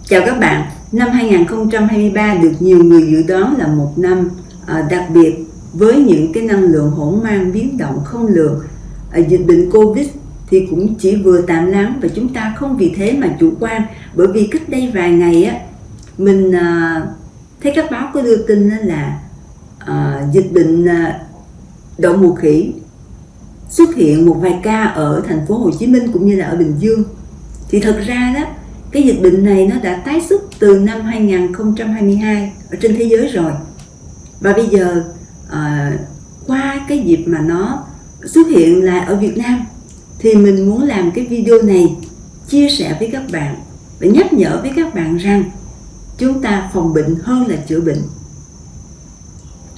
Chào các bạn, năm 2023 được nhiều người dự đoán là một năm đặc biệt với những cái năng lượng hỗn mang biến động không lường. Dịch bệnh Covid thì cũng chỉ vừa tạm lắng và chúng ta không vì thế mà chủ quan, bởi vì cách đây vài ngày mình thấy các báo có đưa tin là dịch bệnh đậu mùa khỉ xuất hiện một vài ca ở thành phố Hồ Chí Minh cũng như là ở Bình Dương. Thì thật ra đó, cái dịch bệnh này nó đã tái xuất từ năm 2022 ở trên thế giới rồi. Và bây giờ qua cái dịp mà nó xuất hiện lại ở Việt Nam thì mình muốn làm cái video này chia sẻ với các bạn và nhắc nhở với các bạn rằng chúng ta phòng bệnh hơn là chữa bệnh.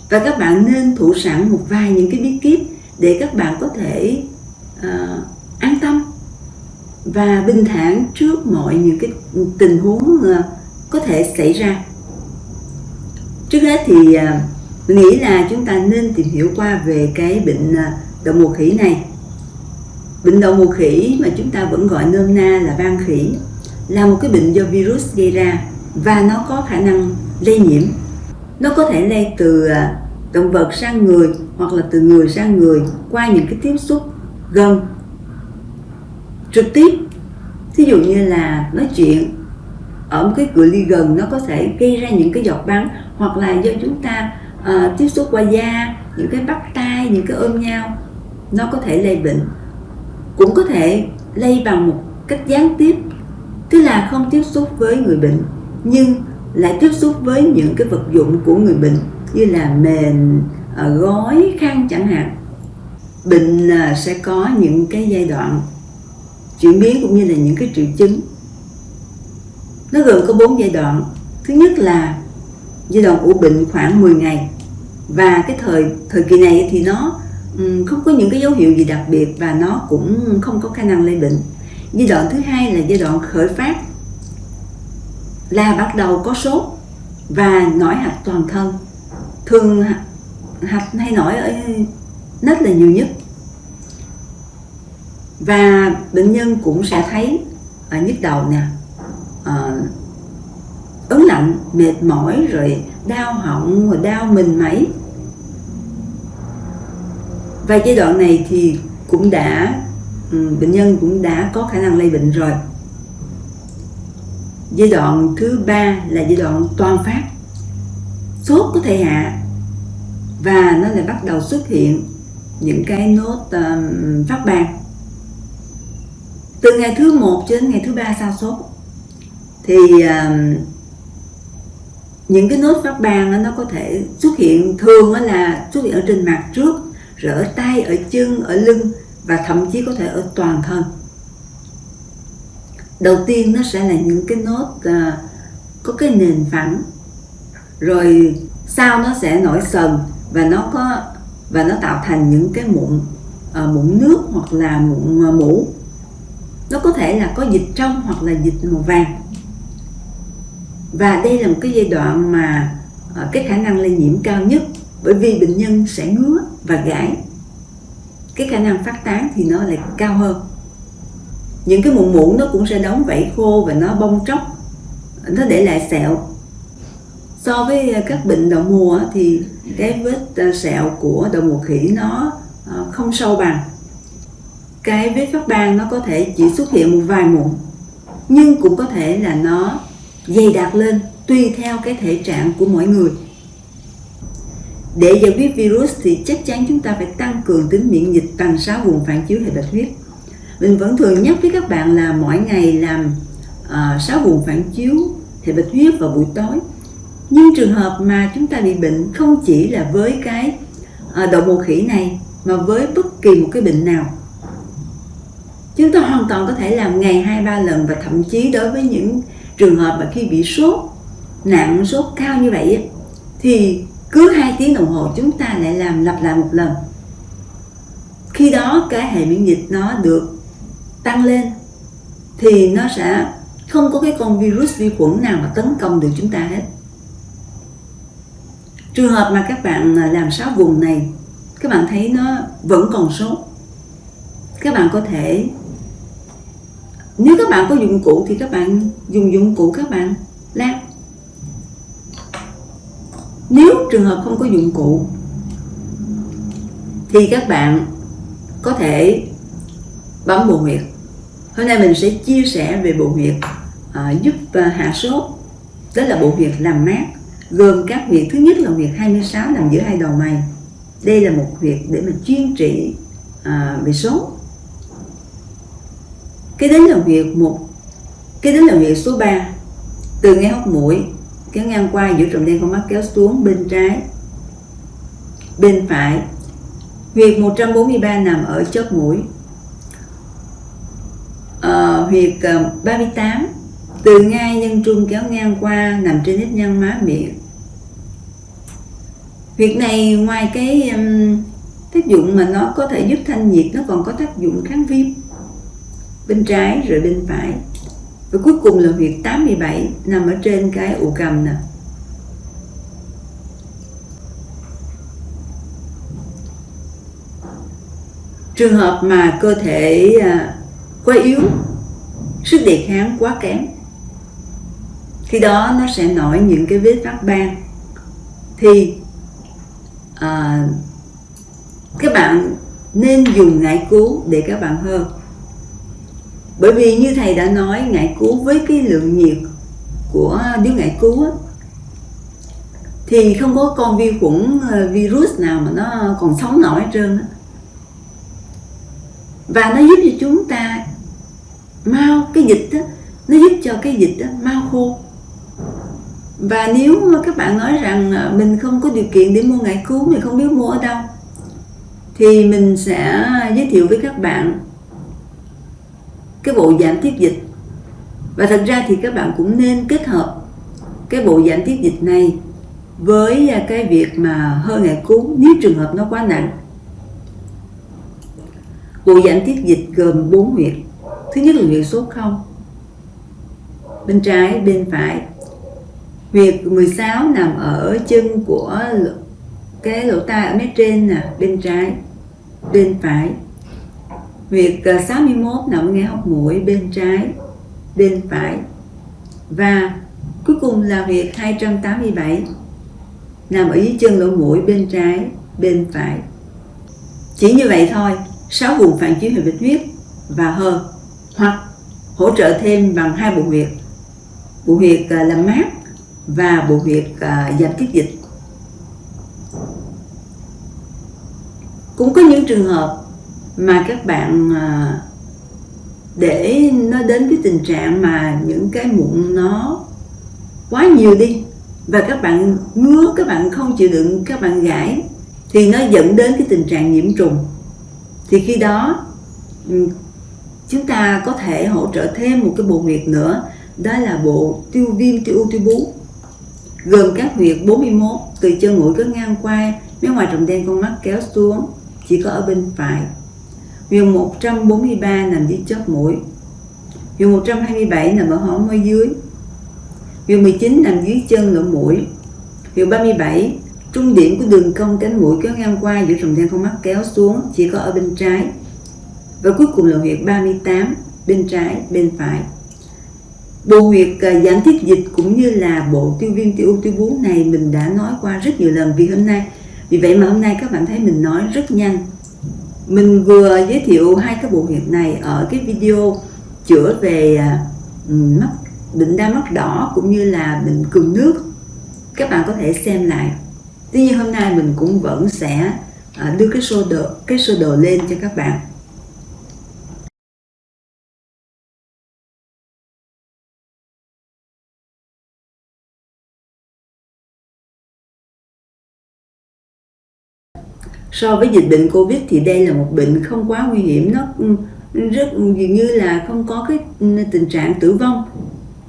Và các bạn nên thủ sẵn một vài những cái bí kíp để các bạn có thể an tâm và bình thản trước mọi những cái tình huống có thể xảy ra. Trước hết thì mình nghĩ là chúng ta nên tìm hiểu qua về cái bệnh đậu mùa khỉ này. Bệnh đậu mùa khỉ mà chúng ta vẫn gọi nôm na là ban khỉ là một cái bệnh do virus gây ra và nó có khả năng lây nhiễm. Nó có thể lây từ động vật sang người hoặc là từ người sang người qua những cái tiếp xúc gần trực tiếp. Thí dụ như là nói chuyện ở một cái cự ly gần, nó có thể gây ra những cái giọt bắn, hoặc là do chúng ta tiếp xúc qua da, những cái bắt tay, những cái ôm nhau, nó có thể lây bệnh. Cũng có thể lây bằng một cách gián tiếp, tức là không tiếp xúc với người bệnh nhưng lại tiếp xúc với những cái vật dụng của người bệnh như là mền, gói, khăn chẳng hạn. Bệnh sẽ có những cái giai đoạn chuyển biến cũng như là những cái triệu chứng. Nó gồm có 4 giai đoạn. Thứ nhất là giai đoạn ủ bệnh khoảng 10 ngày. Và cái thời kỳ này thì nó không có những cái dấu hiệu gì đặc biệt và nó cũng không có khả năng lây bệnh. Giai đoạn thứ hai là giai đoạn khởi phát, là bắt đầu có sốt và nổi hạch toàn thân. Thường hạch hay nổi ở nách là nhiều nhất. Và bệnh nhân cũng sẽ thấy nhức đầu nè, ớn lạnh, mệt mỏi, rồi đau họng, rồi đau mình mẩy. Và giai đoạn này thì cũng đã bệnh nhân cũng đã có khả năng lây bệnh rồi. Giai đoạn thứ ba là giai đoạn toàn phát, sốt có thể hạ và nó lại bắt đầu xuất hiện những cái nốt phát ban từ ngày thứ 1 cho đến ngày thứ 3 sau sốt. Thì những cái nốt phát ban nó có thể xuất hiện, thường là xuất hiện ở trên mặt trước, rồi ở tay, ở chân, ở lưng và thậm chí có thể ở toàn thân. Đầu tiên nó sẽ là những cái nốt có cái nền phẳng, rồi sau nó sẽ nổi sần và nó tạo thành những cái mụn nước hoặc là mụn mủ. Nó có thể là có dịch trong hoặc là dịch màu vàng. Và đây là một cái giai đoạn mà cái khả năng lây nhiễm cao nhất, bởi vì bệnh nhân sẽ ngứa và gãi. Cái khả năng phát tán thì nó lại cao hơn. Những cái mụn nó cũng sẽ đóng vảy khô và nó bong tróc, nó để lại sẹo. So với các bệnh đậu mùa thì cái vết sẹo của đậu mùa khỉ nó không sâu bằng. Cái vết phát ban nó có thể chỉ xuất hiện một vài mụn, nhưng cũng có thể là nó dày đặc lên tùy theo cái thể trạng của mỗi người. Để giải quyết virus thì chắc chắn chúng ta phải tăng cường tính miễn dịch bằng 6 vùng phản chiếu hệ bạch huyết. Mình vẫn thường nhắc với các bạn là mỗi ngày làm 6 vùng phản chiếu hệ bạch huyết vào buổi tối. Nhưng trường hợp mà chúng ta bị bệnh không chỉ là với cái đậu mùa khỉ này mà với bất kỳ một cái bệnh nào, chúng ta hoàn toàn có thể làm ngày 2-3 lần. Và thậm chí đối với những trường hợp mà khi bị sốt nặng, sốt cao như vậy thì cứ 2 tiếng đồng hồ chúng ta lại làm lặp lại một lần. Khi đó cái hệ miễn dịch nó được tăng lên thì nó sẽ không có cái con virus, vi khuẩn nào mà tấn công được chúng ta hết. Trường hợp mà các bạn làm 6 vùng này, các bạn thấy nó vẫn còn sốt, các bạn có thể Nếu các bạn có dụng cụ thì các bạn dùng dụng cụ các bạn làm. Nếu trường hợp không có dụng cụ thì các bạn có thể bấm bộ huyệt. Hôm nay mình sẽ chia sẻ về bộ huyệt giúp hạ sốt. Đó là bộ huyệt làm mát, gồm các huyệt. Thứ nhất là huyệt 26 nằm giữa hai đầu mày. Đây là một huyệt để mà chuyên trị về sốt. Cái đến là huyệt số 3, từ ngay hốc mũi kéo ngang qua giữa tròm đen con mắt kéo xuống bên trái, bên phải. Huyệt 143 nằm ở chóp mũi. Huyệt 38 từ ngay nhân trung kéo ngang qua nằm trên nếp nhăn má miệng. Huyệt này ngoài cái tác dụng mà nó có thể giúp thanh nhiệt, nó còn có tác dụng kháng viêm. Bên trái rồi bên phải. Và cuối cùng là huyệt 87 nằm ở trên cái ụ cầm nè. Trường hợp mà cơ thể quá yếu, sức đề kháng quá kém, khi đó nó sẽ nổi những cái vết phát ban, thì các bạn nên dùng ngải cứu để các bạn hơ. Bởi vì như thầy đã nói, ngải cứu với cái lượng nhiệt của điếu ngải cứu thì không có con vi khuẩn virus nào mà nó còn sống nổi hết trơn. Và nó giúp cho chúng ta mau cái dịch đó, nó giúp cho cái dịch đó mau khô. Và nếu các bạn nói rằng mình không có điều kiện để mua ngải cứu, mình không biết mua ở đâu, thì mình sẽ giới thiệu với các bạn cái bộ giảm tiết dịch. Và thật ra thì các bạn cũng nên kết hợp cái bộ giảm tiết dịch này với cái việc mà hơi ngải cứu nếu trường hợp nó quá nặng. Bộ giảm tiết dịch gồm 4 huyệt. Thứ nhất là huyệt số 0, bên trái, bên phải. Huyệt 16 nằm ở chân của cái lỗ tai ở mé trên nè, bên trái, bên phải. Huyệt 61 nằm ở ngay hốc mũi, bên trái, bên phải. Và cuối cùng là huyệt 287 nằm ở dưới chân lỗ mũi, bên trái, bên phải. Chỉ như vậy thôi, 6 vùng phản chiếu hệ bạch huyết và hơ, hoặc hỗ trợ thêm bằng 2 bộ huyệt. Bộ huyệt làm mát và bộ huyệt giảm tiết dịch. Cũng có những trường hợp mà các bạn để nó đến cái tình trạng mà những cái mụn nó quá nhiều đi, và các bạn ngứa, các bạn không chịu đựng, các bạn gãi, thì nó dẫn đến cái tình trạng nhiễm trùng. Thì khi đó chúng ta có thể hỗ trợ thêm một cái bộ huyệt nữa, đó là bộ tiêu viêm tiêu u tiêu bú, gồm các huyệt 41 từ chân mũi kéo ngang qua phía ngoài tròm đen con mắt kéo xuống, chỉ có ở bên phải. Huyệt 143 nằm dưới chóp mũi. Huyệt 127 nằm ở hõm môi dưới. Huyệt 19 nằm dưới chân lỗ mũi. Huyệt 37 trung điểm của đường cong cánh mũi kéo ngang qua giữa tròm đen con mắt kéo xuống, chỉ có ở bên trái. Và cuối cùng là huyệt 38 bên trái, bên phải. Bộ huyệt giảm tiết dịch cũng như là bộ tiêu viêm tiêu u tiêu bú này mình đã nói qua rất nhiều lần vì vậy mà hôm nay các bạn thấy mình nói rất nhanh. Mình vừa giới thiệu 2 cái bộ huyệt này ở cái video chữa về bệnh đau mắt đỏ cũng như là bệnh cường nước. Các bạn có thể xem lại. Tuy nhiên hôm nay mình cũng vẫn sẽ đưa cái sơ đồ lên cho các bạn. So với dịch bệnh Covid thì đây là một bệnh không quá nguy hiểm, nó rất dường như là không có cái tình trạng tử vong.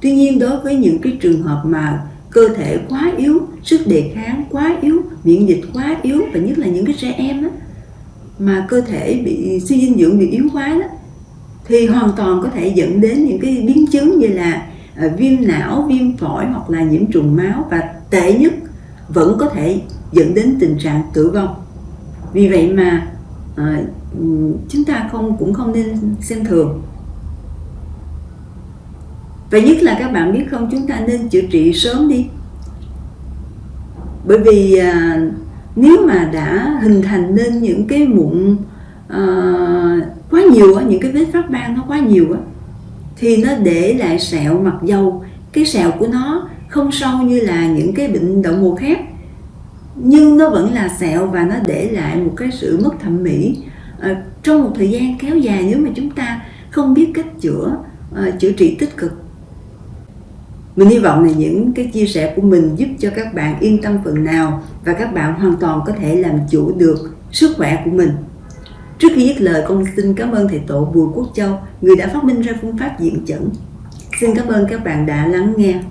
Tuy nhiên đối với những cái trường hợp mà cơ thể quá yếu, sức đề kháng quá yếu, miễn dịch quá yếu, và nhất là những cái trẻ em đó, mà cơ thể bị suy dinh dưỡng, bị yếu quá đó, thì hoàn toàn có thể dẫn đến những cái biến chứng như là viêm não, viêm phổi hoặc là nhiễm trùng máu, và tệ nhất vẫn có thể dẫn đến tình trạng tử vong. Vì vậy mà chúng ta cũng không nên xem thường. Và nhất là các bạn biết không, chúng ta nên chữa trị sớm đi. Bởi vì nếu mà đã hình thành nên những cái mụn quá nhiều á, những cái vết phát ban nó quá nhiều á, thì nó để lại sẹo, mặc dầu cái sẹo của nó không sâu như là những cái bệnh đậu mùa khác, nhưng nó vẫn là sẹo và nó để lại một cái sự mất thẩm mỹ trong một thời gian kéo dài nếu mà chúng ta không biết cách chữa trị tích cực. Mình hy vọng là những cái chia sẻ của mình giúp cho các bạn yên tâm phần nào và các bạn hoàn toàn có thể làm chủ được sức khỏe của mình. Trước khi dứt lời, con xin cảm ơn thầy Tổ Bùi Quốc Châu, người đã phát minh ra phương pháp diện chẩn. Xin cảm ơn các bạn đã lắng nghe.